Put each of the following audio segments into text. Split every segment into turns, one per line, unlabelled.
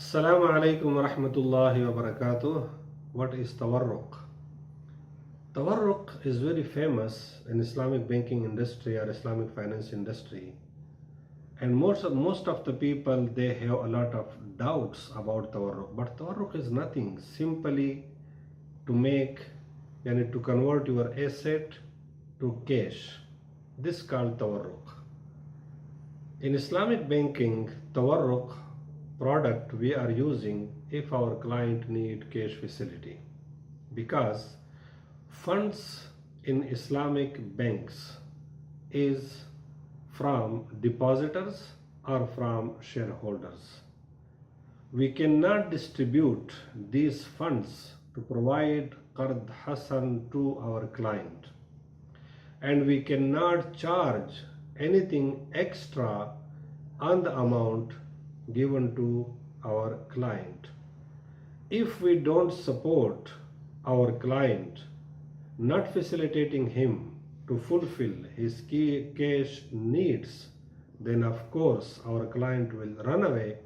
Assalamu alaikum wa rahmatullahi wa barakatuh. What is Tawarruq? Tawarruq is very famous in Islamic banking industry or Islamic finance industry. And most of the people, they have a lot of doubts about Tawarruq. But Tawarruq is nothing, simply to make, to convert your asset to cash. This is called Tawarruq. In Islamic banking, Tawarruq product we are using if our client need cash facility, because funds in Islamic banks is from depositors or from shareholders. We cannot distribute these funds to provide Qard Hasan to our client, and we cannot charge anything extra on the amount given to our client. If we don't support our client, not facilitating him to fulfill his key cash needs, then of course our client will run away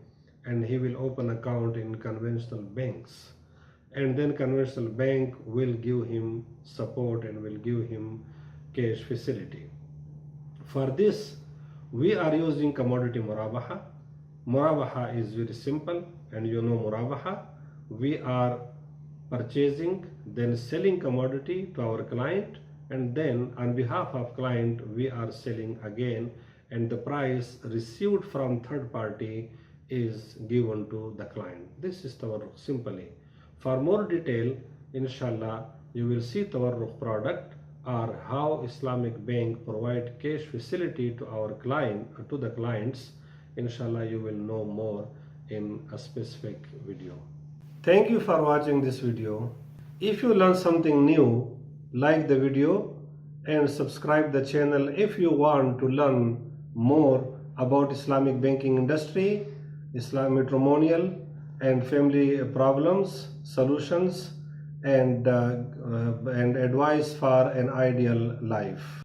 and he will open account in conventional banks, and then conventional bank will give him support and will give him cash facility. For this, we are using commodity murabaha. Murabaha is very simple, and you know murabaha. We are purchasing, then selling commodity to our client, and then on behalf of client we are selling again, and the price received from third party is given to the client. This is Tawarruq simply. For more detail, inshallah, you will see Tawarruq product or how Islamic Bank provide cash facility to our client, to the clients. Inshallah, you will know more in a specific video. Thank you for watching this video. If you learn something new, like the video and subscribe the channel if you want to learn more about Islamic banking industry, Islamic matrimonial and family problems, solutions, and advice for an ideal life.